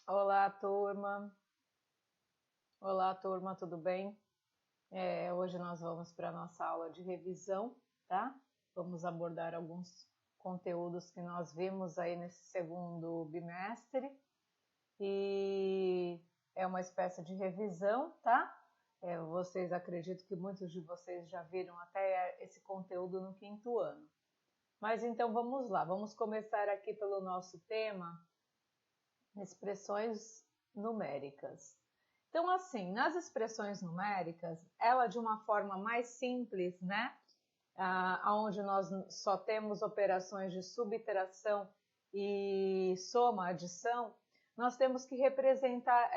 Olá, turma. Olá, turma, tudo bem? Hoje nós vamos para a nossa aula de revisão, tá? Vamos abordar alguns conteúdos que nós vimos aí nesse segundo bimestre e é uma espécie de revisão, tá? Acredito que muitos de vocês já viram até esse conteúdo no quinto ano. Mas então vamos lá, vamos começar aqui pelo nosso tema, expressões numéricas. Então, assim, nas expressões numéricas, ela de uma forma mais simples, né? Onde nós só temos operações de subtração e soma, adição, nós temos que representar,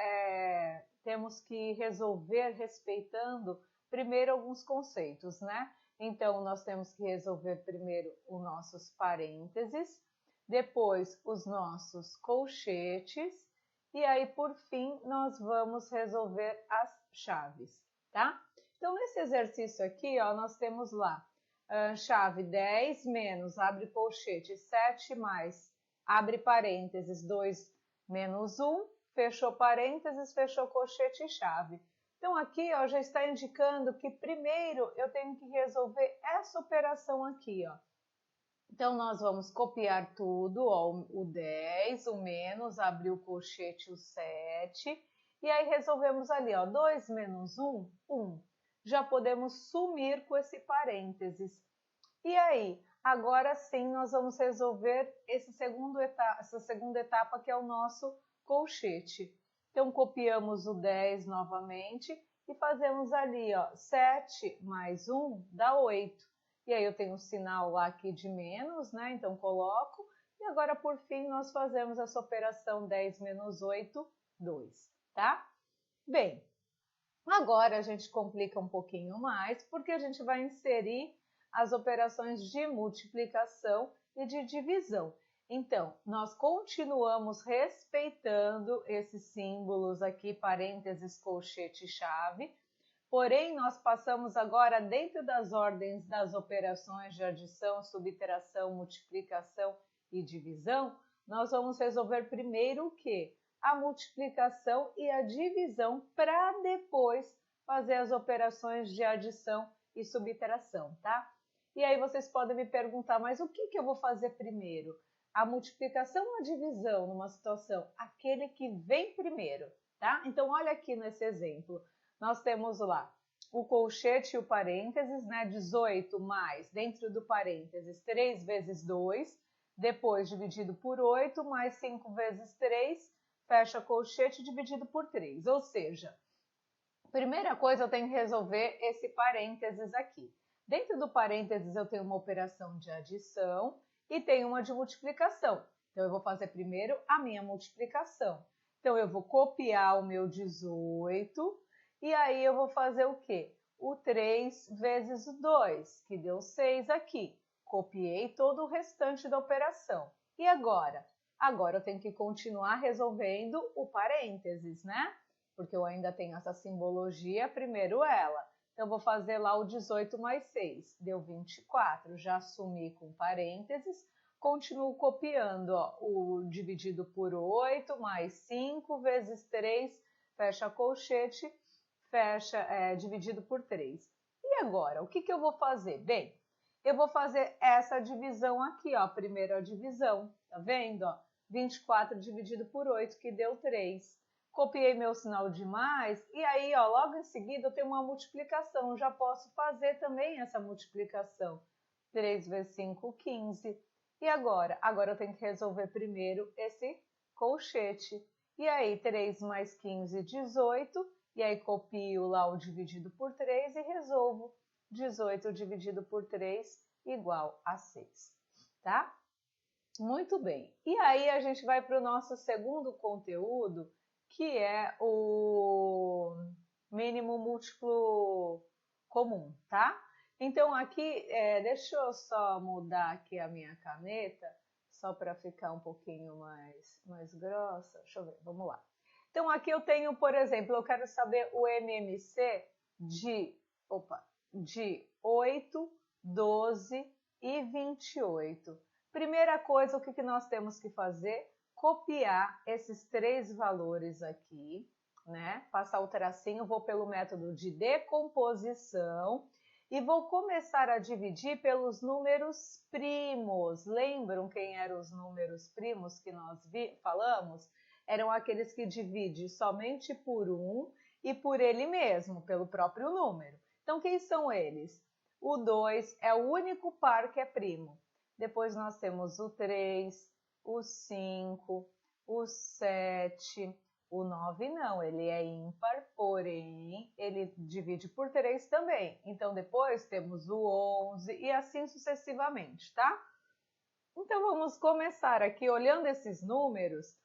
temos que resolver respeitando primeiro alguns conceitos, né? Então, nós temos que resolver primeiro os nossos parênteses, depois os nossos colchetes, e aí, por fim, nós vamos resolver as chaves, tá? Então, nesse exercício aqui, ó, nós temos lá chave 10 menos, abre colchete, 7 mais, abre parênteses, 2 menos 1, fechou parênteses, fechou colchete e chave. Então, aqui ó, já está indicando que primeiro eu tenho que resolver essa operação aqui, ó. Então, nós vamos copiar tudo, ó, o 10, o menos, abrir o colchete, o 7, e aí resolvemos ali, ó, 2 menos 1, 1. Já podemos sumir com esse parênteses. E aí, agora sim, nós vamos resolver essa segunda etapa, que é o nosso colchete. Então, copiamos o 10 novamente e fazemos ali, ó, 7 mais 1 dá 8. E aí eu tenho um sinal lá aqui de menos, né? Então coloco. E agora, por fim, nós fazemos essa operação 10 menos 8, 2, tá? Bem, agora a gente complica um pouquinho mais, porque a gente vai inserir as operações de multiplicação e de divisão. Então, nós continuamos respeitando esses símbolos aqui, parênteses, colchete, chave, porém, nós passamos agora dentro das ordens das operações de adição, subtração, multiplicação e divisão, nós vamos resolver primeiro o quê? A multiplicação e a divisão para depois fazer as operações de adição e subtração, tá? E aí vocês podem me perguntar, mas o que eu vou fazer primeiro? A multiplicação ou a divisão numa situação? Aquele que vem primeiro, tá? Então, olha aqui nesse exemplo. Nós temos lá o colchete e o parênteses, né? 18 mais, dentro do parênteses, 3 vezes 2, depois dividido por 8, mais 5 vezes 3, fecha colchete dividido por 3. Ou seja, primeira coisa eu tenho que resolver esse parênteses aqui. Dentro do parênteses eu tenho uma operação de adição e tenho uma de multiplicação. Então eu vou fazer primeiro a minha multiplicação. Então eu vou copiar o meu 18 e aí eu vou fazer o quê? O 3 vezes o 2, que deu 6 aqui. Copiei todo o restante da operação. E agora? Agora eu tenho que continuar resolvendo o parênteses, né? Porque eu ainda tenho essa simbologia, primeiro ela. Então, vou fazer lá o 18 mais 6, deu 24. Já assumi com parênteses, continuo copiando, ó, o dividido por 8 mais 5 vezes 3, fecha colchete, fecha dividido por 3. E agora, o que eu vou fazer? Bem, eu vou fazer essa divisão aqui, ó, primeiro a divisão, tá vendo? Ó? 24 dividido por 8, que deu 3. Copiei meu sinal de mais e aí, ó, logo em seguida eu tenho uma multiplicação. Eu já posso fazer também essa multiplicação. 3 vezes 5, 15. E agora? Agora eu tenho que resolver primeiro esse colchete. E aí, 3 mais 15, 18. E aí, copio lá o dividido por 3 e resolvo. 18 dividido por 3 igual a 6, tá? Muito bem. E aí, a gente vai para o nosso segundo conteúdo, que é o mínimo múltiplo comum, tá? Então, aqui, deixa eu só mudar aqui a minha caneta, só para ficar um pouquinho mais grossa. Deixa eu ver, vamos lá. Então, aqui eu tenho, por exemplo, eu quero saber o MMC de 8, 12 e 28. Primeira coisa, o que nós temos que fazer? copiar esses 3 valores aqui, né? Passar o tracinho, vou pelo método de decomposição e vou começar a dividir pelos números primos. Lembram quem eram os números primos que nós falamos? Eram aqueles que dividem somente por 1 e por ele mesmo, pelo próprio número. Então, quem são eles? O 2 é o único par que é primo. Depois nós temos o 3, o 5, o 7, o 9 não, ele é ímpar, porém ele divide por 3 também. Então depois temos o 11 e assim sucessivamente, tá? Então vamos começar aqui olhando esses números.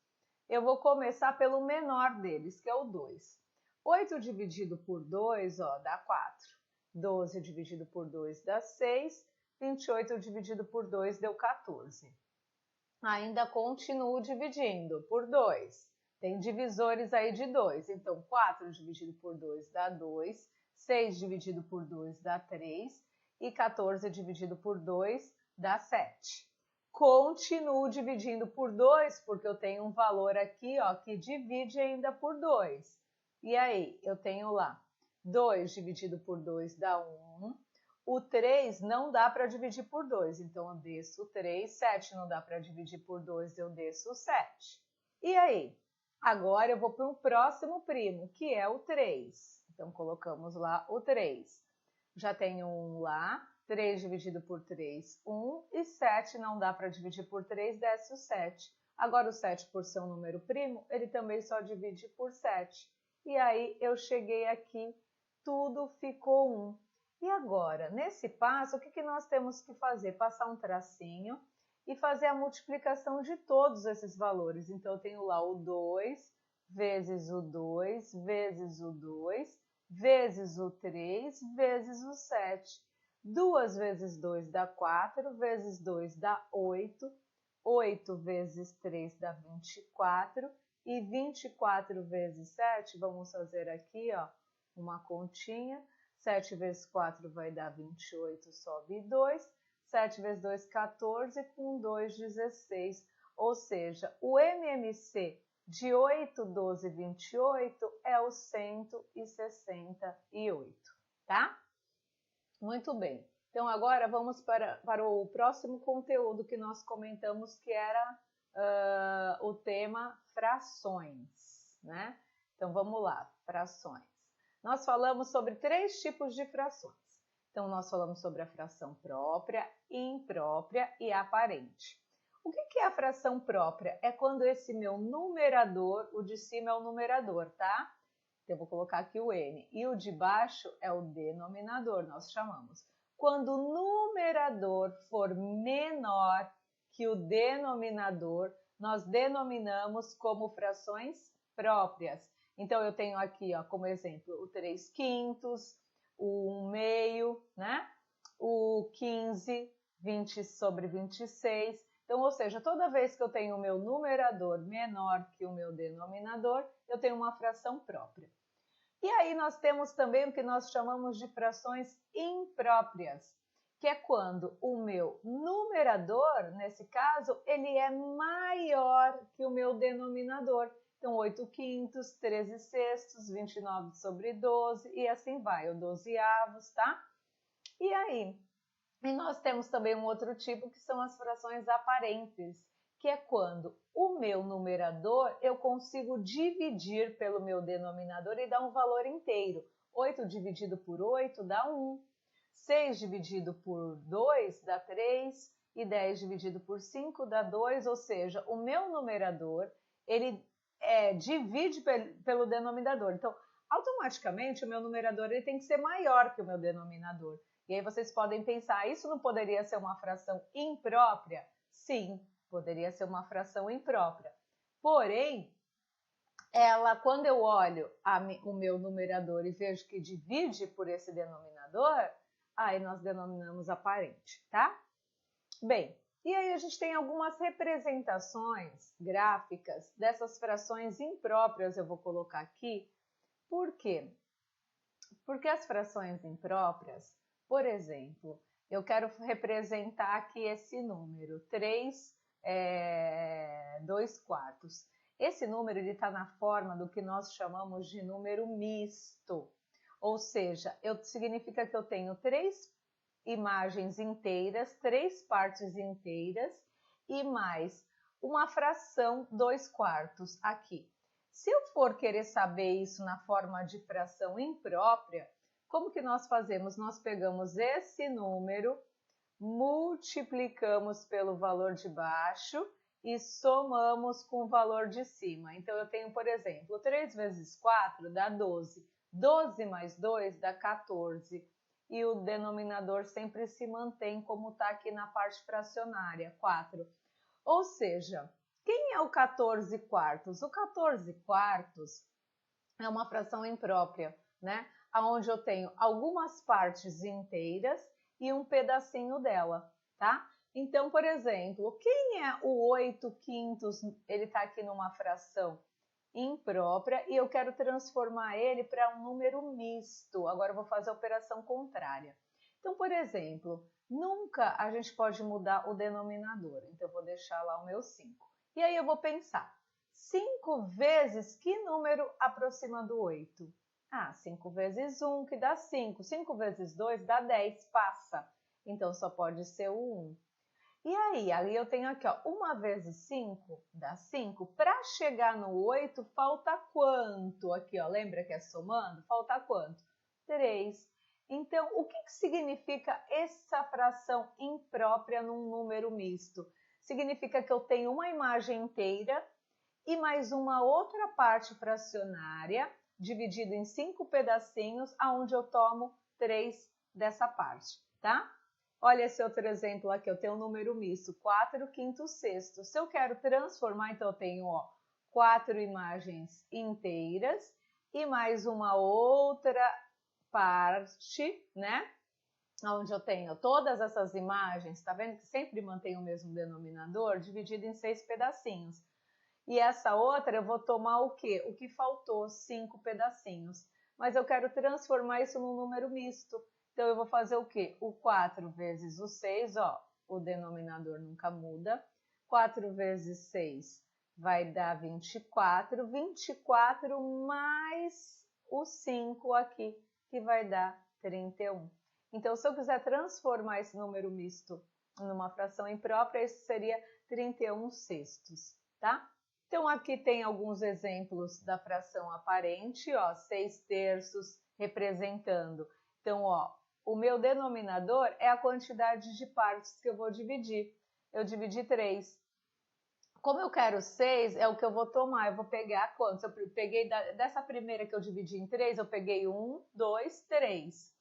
Eu vou começar pelo menor deles, que é o 2. 8 dividido por 2, ó, dá 4. 12 dividido por 2 dá 6. 28 dividido por 2 deu 14. Ainda continuo dividindo por 2. Tem divisores aí de 2. Então, 4 dividido por 2 dá 2. 6 dividido por 2 dá 3. E 14 dividido por 2 dá 7. Continuo dividindo por 2, porque eu tenho um valor aqui, ó, que divide ainda por 2. E aí, eu tenho lá 2 dividido por 2 dá 1. O 3 não dá para dividir por 2, então eu desço o 3. 7 não dá para dividir por 2, eu desço o 7. E aí? Agora eu vou para o próximo primo, que é o 3. Então, colocamos lá o 3. Já tenho 1 lá. 3 dividido por 3, 1. E 7 não dá para dividir por 3, desce o 7. Agora o 7, por ser um número primo, ele também só divide por 7. E aí eu cheguei aqui, tudo ficou 1. E agora, nesse passo, o que nós temos que fazer? Passar um tracinho e fazer a multiplicação de todos esses valores. Então, eu tenho lá o 2, vezes o 2, vezes o 2, vezes o 3, vezes o 7. 2 vezes 2 dá 4, vezes 2 dá 8, 8 vezes 3 dá 24, e 24 vezes 7, vamos fazer aqui, ó, uma continha. 7 vezes 4 vai dar 28, sobe 2. 7 vezes 2, 14, com 2, 16. Ou seja, o MMC de 8, 12, 28 é o 168, tá? Muito bem. Então, agora vamos para o próximo conteúdo que nós comentamos, que era o tema frações, né? Então, vamos lá, frações. Nós falamos sobre 3 tipos de frações. Então, nós falamos sobre a fração própria, imprópria e aparente. O que é a fração própria? É quando esse meu numerador, o de cima é o numerador, tá? Então, eu vou colocar aqui o N. E o de baixo é o denominador, nós chamamos. Quando o numerador for menor que o denominador, nós denominamos como frações próprias. Então, eu tenho aqui, ó, como exemplo, o 3/5, o 1/2, né? O 15, 20 sobre 26. Então, ou seja, toda vez que eu tenho o meu numerador menor que o meu denominador, eu tenho uma fração própria. E aí nós temos também o que nós chamamos de frações impróprias, que é quando o meu numerador, nesse caso, ele é maior que o meu denominador. Então, 8/5, 13/6, 29 sobre 12 e assim vai, o 12avos, tá? E aí? E nós temos também um outro tipo que são as frações aparentes, que é quando o meu numerador eu consigo dividir pelo meu denominador e dar um valor inteiro. 8 dividido por 8 dá 1. 6 dividido por 2 dá 3. E 10 dividido por 5 dá 2. Ou seja, o meu numerador ele divide pelo denominador. Então, automaticamente, o meu numerador ele tem que ser maior que o meu denominador. E aí vocês podem pensar, isso não poderia ser uma fração imprópria? Sim, poderia ser uma fração imprópria. Porém, quando eu olho o meu numerador e vejo que divide por esse denominador, aí nós denominamos aparente, tá? Bem, e aí a gente tem algumas representações gráficas dessas frações impróprias, eu vou colocar aqui. Por quê? Porque as frações impróprias, por exemplo, eu quero representar aqui esse número, 3 2/4. Esse número está na forma do que nós chamamos de número misto. Ou seja, significa que eu tenho 3 imagens inteiras, 3 partes inteiras e mais uma fração 2/4 aqui. Se eu for querer saber isso na forma de fração imprópria, como que nós fazemos? Nós pegamos esse número, multiplicamos pelo valor de baixo e somamos com o valor de cima. Então, eu tenho, por exemplo, 3 vezes 4 dá 12. 12 mais 2 dá 14. E o denominador sempre se mantém como está aqui na parte fracionária, 4. Ou seja, quem é o 14/4? O 14/4 é uma fração imprópria, né? Onde eu tenho algumas partes inteiras e um pedacinho dela, tá? Então, por exemplo, quem é o 8/5? Ele está aqui numa fração imprópria e eu quero transformar ele para um número misto. Agora eu vou fazer a operação contrária. Então, por exemplo, nunca a gente pode mudar o denominador. Então, eu vou deixar lá o meu 5. E aí eu vou pensar, 5 vezes que número aproxima do 8? 5 vezes 1, que dá 5. 5 vezes 2 dá 10, passa. Então, só pode ser o 1. E aí eu tenho aqui, ó, 1 vezes 5 dá 5. Para chegar no 8, falta quanto? Aqui, ó, lembra que é somando? Falta quanto? 3. Então, o que significa essa fração imprópria num número misto? Significa que eu tenho uma imagem inteira e mais uma outra parte fracionária, dividida em 5 pedacinhos, onde eu tomo 3 dessa parte, tá? Olha esse outro exemplo aqui, eu tenho um número misto, 4/5. Se eu quero transformar, então eu tenho, ó, 4 imagens inteiras e mais uma outra parte, né? Onde eu tenho todas essas imagens, tá vendo que sempre mantém o mesmo denominador, dividido em 6 pedacinhos. E essa outra eu vou tomar o quê? O que faltou, 5 pedacinhos. Mas eu quero transformar isso num número misto. Então, eu vou fazer o quê? O 4 vezes o 6, ó, o denominador nunca muda. 4 vezes 6 vai dar 24. 24 mais o 5 aqui, que vai dar 31. Então, se eu quiser transformar esse número misto numa fração imprópria, isso seria 31/6, tá? Então, aqui tem alguns exemplos da fração aparente, ó, 6/3 representando. Então, ó, o meu denominador é a quantidade de partes que eu vou dividir. Eu dividi 3. Como eu quero 6, é o que eu vou tomar. Eu vou pegar quantos? Eu peguei dessa primeira que eu dividi em 3, eu peguei 1, 2, 3.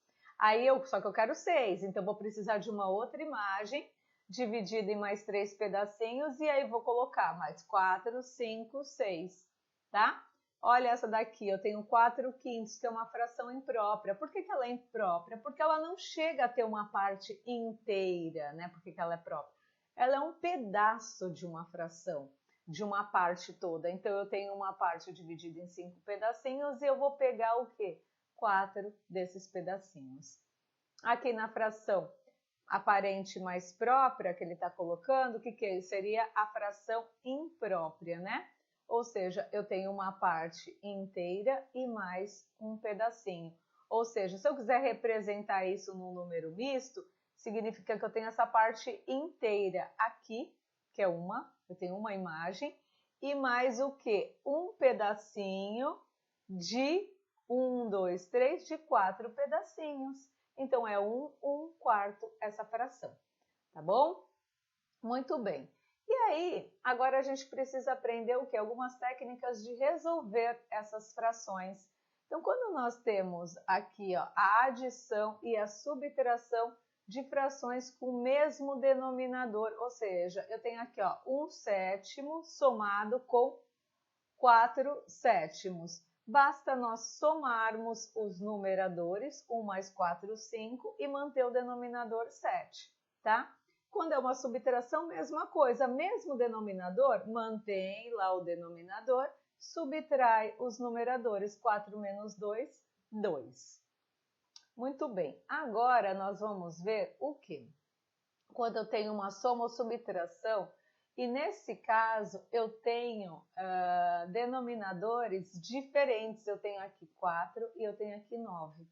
Só que eu quero 6, então eu vou precisar de uma outra imagem dividida em mais 3 pedacinhos, e aí vou colocar mais 4, 5, 6, tá? Olha essa daqui, eu tenho 4/5, que é uma fração imprópria. Por que ela é imprópria? Porque ela não chega a ter uma parte inteira, né? Por que ela é própria? Ela é um pedaço de uma fração, de uma parte toda. Então, eu tenho uma parte dividida em 5 pedacinhos e eu vou pegar o quê? 4 desses pedacinhos. Aqui na fração aparente mais própria que ele está colocando, o que seria a fração imprópria, né? Ou seja, eu tenho uma parte inteira e mais um pedacinho. Ou seja, se eu quiser representar isso num número misto, significa que eu tenho essa parte inteira aqui, que é eu tenho uma imagem, e mais o quê? Um pedacinho de 1, 2, 3, de 4 pedacinhos. Então, é 1/4 essa fração, tá bom? Muito bem. E aí, agora a gente precisa aprender o quê? Algumas técnicas de resolver essas frações. Então, quando nós temos aqui, ó, a adição e a subtração de frações com o mesmo denominador, ou seja, eu tenho aqui, ó, 1/7 somado com 4/7. Basta nós somarmos os numeradores, 1 mais 4, 5, e manter o denominador 7, tá? Quando é uma subtração, mesma coisa, mesmo denominador, mantém lá o denominador, subtrai os numeradores, 4 menos 2, 2. Muito bem, agora nós vamos ver o quê? Quando eu tenho uma soma ou subtração E nesse caso, eu tenho denominadores diferentes. Eu tenho aqui 4 e eu tenho aqui 9.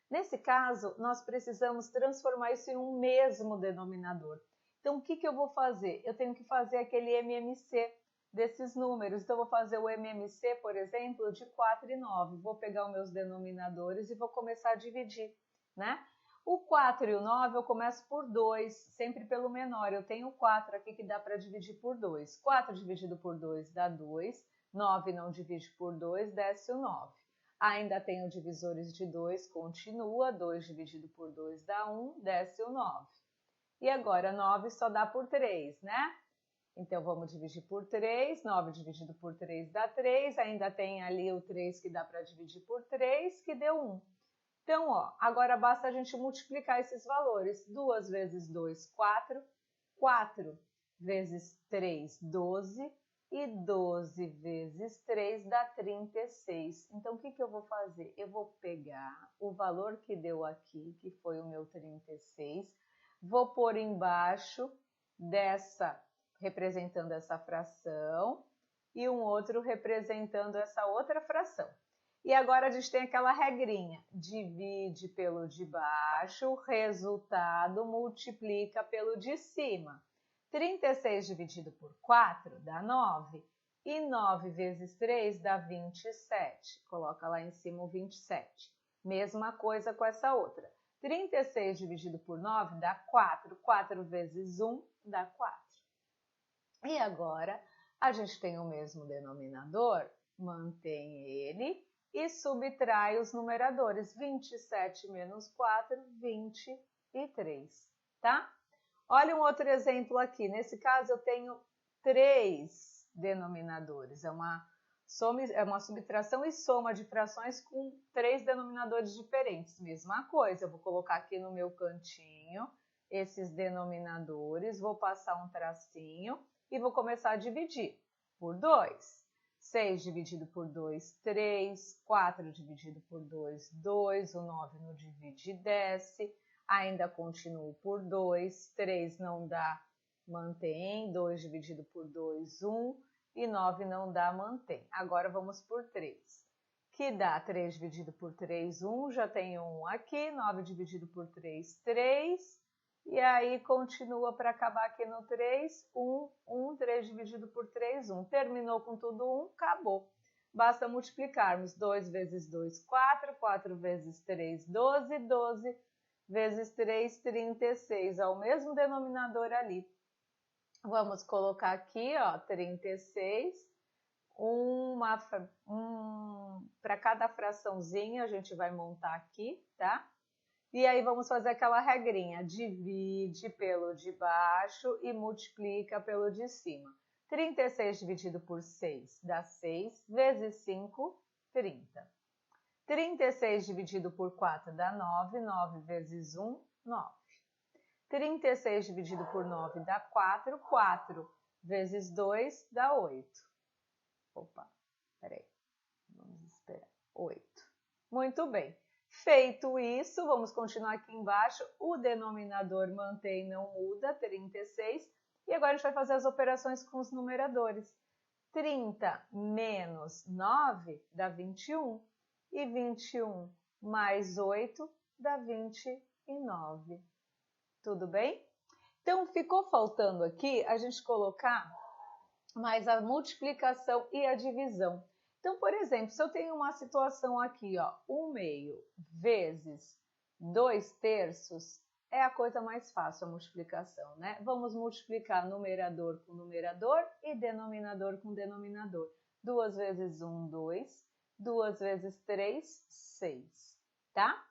Nesse caso, nós precisamos transformar isso em um mesmo denominador. Então, o que eu vou fazer? Eu tenho que fazer aquele MMC desses números. Então, eu vou fazer o MMC, por exemplo, de 4 e 9. Vou pegar os meus denominadores e vou começar a dividir, né? O 4 e o 9 eu começo por 2, sempre pelo menor. Eu tenho 4 aqui que dá para dividir por 2. 4 dividido por 2 dá 2. 9 não divide por 2, desce o 9. Ainda tenho divisores de 2, continua. 2 dividido por 2 dá 1, desce o 9. E agora 9 só dá por 3, né? Então, vamos dividir por 3. 9 dividido por 3 dá 3. Ainda tem ali o 3 que dá para dividir por 3, que deu 1. Então, ó, agora basta a gente multiplicar esses valores. 2 vezes 2, 4. 4 vezes 3, 12. E 12 vezes 3 dá 36. Então, o que eu vou fazer? Eu vou pegar o valor que deu aqui, que foi o meu 36, vou pôr embaixo dessa, representando essa fração, e um outro representando essa outra fração. E agora a gente tem aquela regrinha, divide pelo de baixo, resultado multiplica pelo de cima. 36 dividido por 4 dá 9, e 9 vezes 3 dá 27. Coloca lá em cima o 27. Mesma coisa com essa outra. 36 dividido por 9 dá 4, 4 vezes 1 dá 4. E agora a gente tem o mesmo denominador, mantém ele e subtrai os numeradores. 27 menos 4, 23, tá? Olha um outro exemplo aqui. Nesse caso, eu tenho 3 denominadores. É uma subtração e soma de frações com 3 denominadores diferentes. Mesma coisa, eu vou colocar aqui no meu cantinho esses denominadores, vou passar um tracinho e vou começar a dividir por 2. 6 dividido por 2, 3. 4 dividido por 2, 2. O 9 no divide desce. Ainda continuo por 2, 3 não dá, mantém, 2 dividido por 2, 1, e 9 não dá, mantém. Agora vamos por 3, que dá 3 dividido por 3, 1, já tem 1 aqui, 9 dividido por 3, 3, e aí continua para acabar aqui no 3, 1, 1, 3 dividido por 3, 1. Terminou com tudo 1, acabou. Basta multiplicarmos 2 vezes 2, 4, 4 vezes 3, 12, 12 vezes 3, 36, é o mesmo denominador ali. Vamos colocar aqui, ó, 36, para cada fraçãozinha a gente vai montar aqui, tá? E aí vamos fazer aquela regrinha, divide pelo de baixo e multiplica pelo de cima. 36 dividido por 6 dá 6, vezes 5, 30. 36 dividido por 4 dá 9, 9 vezes 1, 9. 36 dividido por 9 dá 4, 4 vezes 2 dá 8. Opa, peraí, vamos esperar, 8. Muito bem, feito isso, vamos continuar aqui embaixo, o denominador mantém, não muda, 36, e agora a gente vai fazer as operações com os numeradores. 30 menos 9 dá 21. E 21 mais 8 dá 29. Tudo bem? Então, ficou faltando aqui a gente colocar mais a multiplicação e a divisão. Então, por exemplo, se eu tenho uma situação aqui, ó, 1/2 vezes 2/3, é a coisa mais fácil a multiplicação, né? Vamos multiplicar numerador com numerador e denominador com denominador. 2 vezes 1, 2. 2 vezes 3, 6, tá?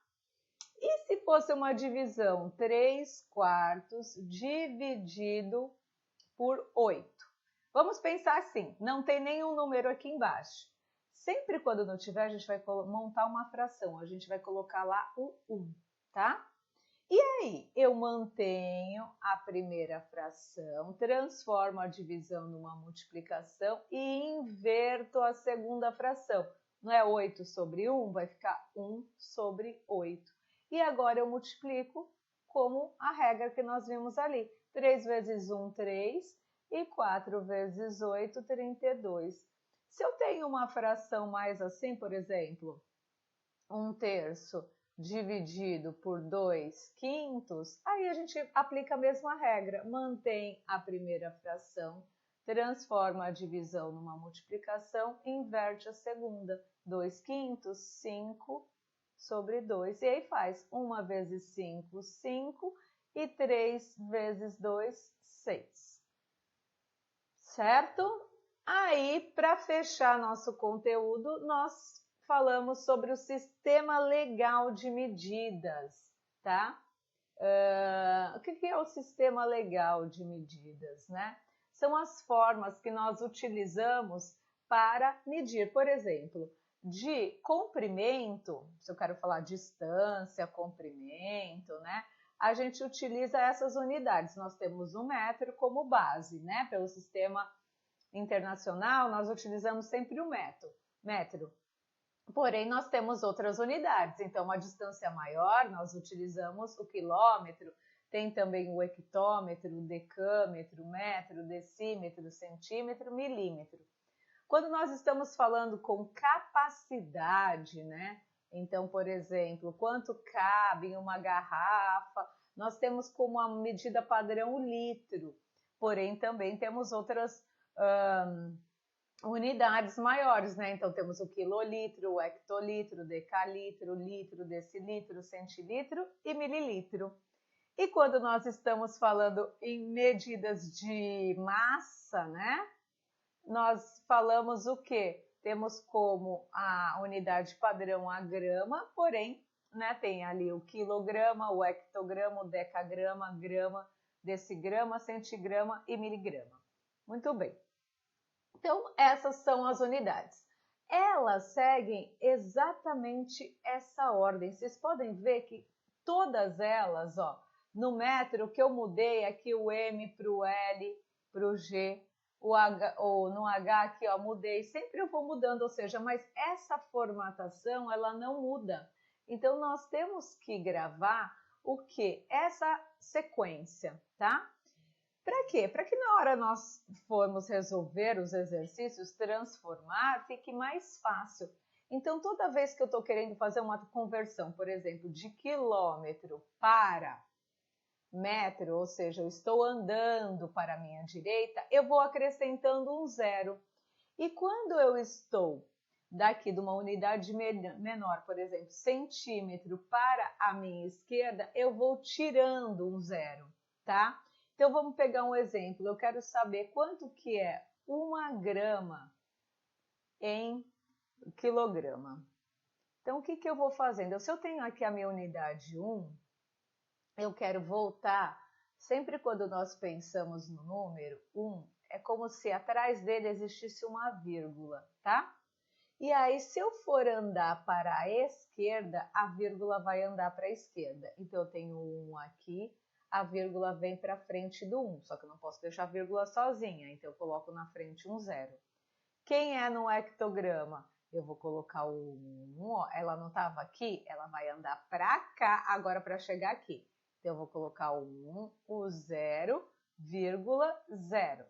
E se fosse uma divisão 3/4 dividido por 8? Vamos pensar assim, não tem nenhum número aqui embaixo. Sempre quando não tiver, a gente vai montar uma fração, a gente vai colocar lá o 1, tá? E aí, eu mantenho a primeira fração, transformo a divisão numa multiplicação e inverto a segunda fração. Não é 8 sobre 1, vai ficar 1 sobre 8. E agora eu multiplico como a regra que nós vimos ali. 3 vezes 1, 3. E 4 vezes 8, 32. Se eu tenho uma fração mais assim, por exemplo, 1/3 dividido por 2/5, aí a gente aplica a mesma regra, mantém a primeira fração, transforma a divisão numa multiplicação e inverte a segunda. 2/5, 5 sobre 2. E aí faz 1 vezes 5, 5, e 3 vezes 2, 6. Certo? Aí, para fechar nosso conteúdo, nós falamos sobre o sistema legal de medidas, tá? O que é o sistema legal de medidas, né? São as formas que nós utilizamos para medir, por exemplo, de comprimento, se eu quero falar distância, comprimento, né? A gente utiliza essas unidades. Nós temos o metro como base, né? Pelo sistema internacional, nós utilizamos sempre o metro. Porém, nós temos outras unidades. Então, uma distância maior, nós utilizamos o quilômetro, tem também o hectômetro, o decâmetro, metro, decímetro, centímetro, milímetro. Quando nós estamos falando com capacidade, né? Então, por exemplo, quanto cabe em uma garrafa, nós temos como a medida padrão o litro. Porém, também temos outras unidades maiores, né? Então, temos o quilolitro, o hectolitro, o decalitro, o litro, decilitro, centilitro e mililitro. E quando nós estamos falando em medidas de massa, né? Nós falamos o quê? Temos como a unidade padrão a grama, porém, né, tem ali o quilograma, o hectograma, o decagrama, grama, decigrama, centigrama e miligrama. Muito bem. Então, essas são as unidades. Elas seguem exatamente essa ordem. Vocês podem ver que todas elas, ó, no metro que eu mudei aqui o M para o L, para o G, o H, ou no H aqui, ó, mudei, sempre eu vou mudando, ou seja, mas essa formatação, ela não muda. Então, nós temos que gravar o quê? Essa sequência, tá? Para quê? Para que na hora nós formos resolver os exercícios, transformar, fique mais fácil. Então, toda vez que eu estou querendo fazer uma conversão, por exemplo, de quilômetro para metro, ou seja, eu estou andando para a minha direita, eu vou acrescentando um zero. E quando eu estou daqui de uma unidade menor, por exemplo, centímetro para a minha esquerda, eu vou tirando um zero, tá? Então, vamos pegar um exemplo. Eu quero saber quanto que é 1 grama em quilograma. Então, o que eu vou fazendo? Se eu tenho aqui a minha unidade 1, eu quero voltar, sempre quando nós pensamos no número 1, é como se atrás dele existisse uma vírgula, tá? E aí, se eu for andar para a esquerda, a vírgula vai andar para a esquerda. Então, eu tenho 1 aqui, a vírgula vem para frente do 1, só que eu não posso deixar a vírgula sozinha, então eu coloco na frente um zero. Quem é no hectograma? Eu vou colocar o 1, ó, ela não estava aqui, ela vai andar para cá agora para chegar aqui. Então, eu vou colocar o 1, o 0, vírgula 0.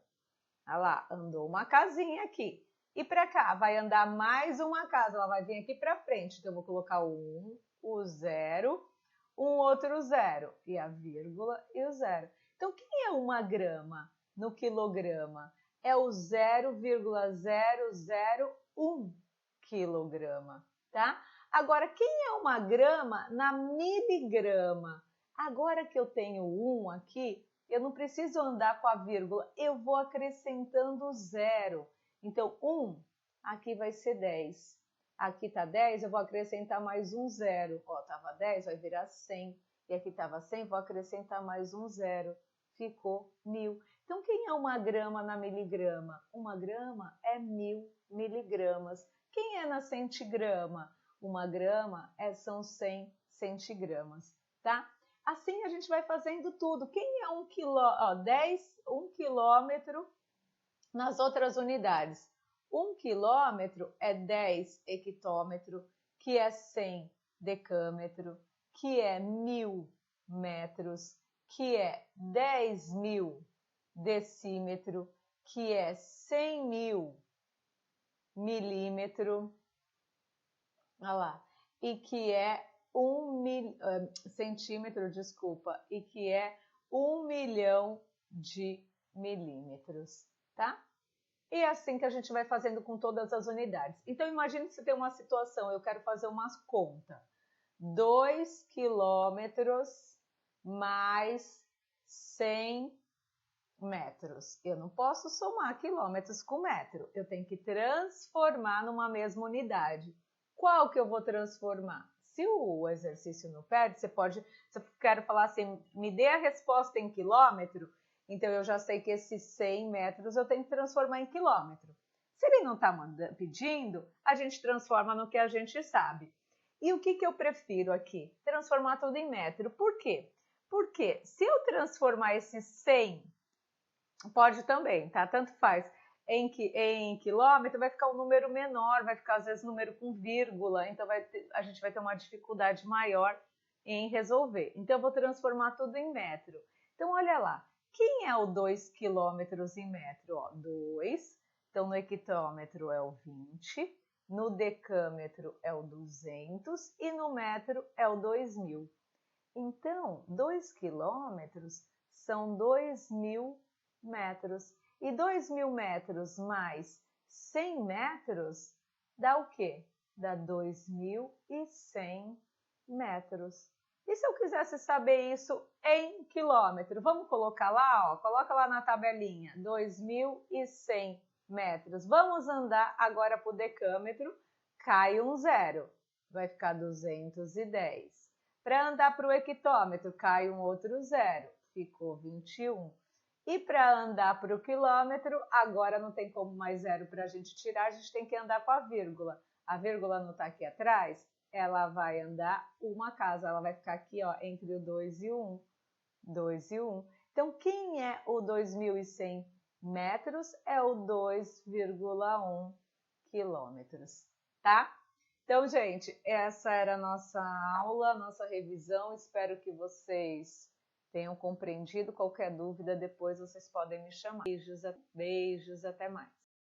Olha lá, andou uma casinha aqui. E para cá, vai andar mais uma casa, ela vai vir aqui para frente. Então, eu vou colocar o 1, o 0, um outro 0, e a vírgula e o 0. Então, quem é 1 grama no quilograma? É o 0,001 quilograma, tá? Agora, quem é 1 grama na miligrama? Agora que eu tenho 1 aqui, eu não preciso andar com a vírgula, eu vou acrescentando 0. Então, 1, aqui vai ser 10. Aqui está 10, eu vou acrescentar mais um 0. Ó, estava 10, vai virar 100. E aqui estava 100, vou acrescentar mais um 0. Ficou 1000. Então, quem é 1 grama na miligrama? 1 grama é 1000 miligramas. Quem é na centigrama? 1 grama são 100 centigramas, tá? Assim a gente vai fazendo tudo. Quem é 1 quilômetro nas outras unidades? 1 quilômetro é 10 hectômetro, que é 100 decâmetro, que é 1000 metros, que é 10.000 decímetro, que é 100.000 milímetro, olha lá, e que é centímetro, desculpa, e que é 1 milhão de milímetros, tá? E é assim que a gente vai fazendo com todas as unidades. Então, imagine que você tem uma situação, eu quero fazer uma conta. 2 quilômetros mais 100 metros. Eu não posso somar quilômetros com metro. Eu tenho que transformar numa mesma unidade. Qual que eu vou transformar? Se o exercício não perde, se eu quero falar assim, me dê a resposta em quilômetro, então eu já sei que esses 100 metros eu tenho que transformar em quilômetro. Se ele não está pedindo, a gente transforma no que a gente sabe. E o que eu prefiro aqui? Transformar tudo em metro. Por quê? Porque se eu transformar esses 100, pode também, tá? Tanto faz. Em quilômetro vai ficar um número menor, vai ficar às vezes número com vírgula, então a gente vai ter uma dificuldade maior em resolver. Então eu vou transformar tudo em metro. Então olha lá, quem é o 2 quilômetros em metro? Ó, 2, então no hectômetro é o 20, no decâmetro é o 200 e no metro é o 2000. Então, 2 quilômetros são 2.000 metros. E 2.000 metros mais 100 metros dá o quê? Dá 2.100 metros. E se eu quisesse saber isso em quilômetro? Vamos colocar lá, ó, coloca lá na tabelinha, 2.100 metros. Vamos andar agora para o decâmetro, cai um zero, vai ficar 210. Para andar para o hectômetro, cai um outro zero, ficou 21. E para andar para o quilômetro, agora não tem como mais zero para a gente tirar, a gente tem que andar com a vírgula. A vírgula não está aqui atrás, ela vai andar uma casa, ela vai ficar aqui ó, entre o 2 e o 1. 2 e 1. Então, quem é o 2.100 metros? É o 2,1 quilômetros, tá? Então, gente, essa era a nossa aula, nossa revisão. Espero que vocês tenham compreendido. Qualquer dúvida, depois vocês podem me chamar. Beijos, até mais.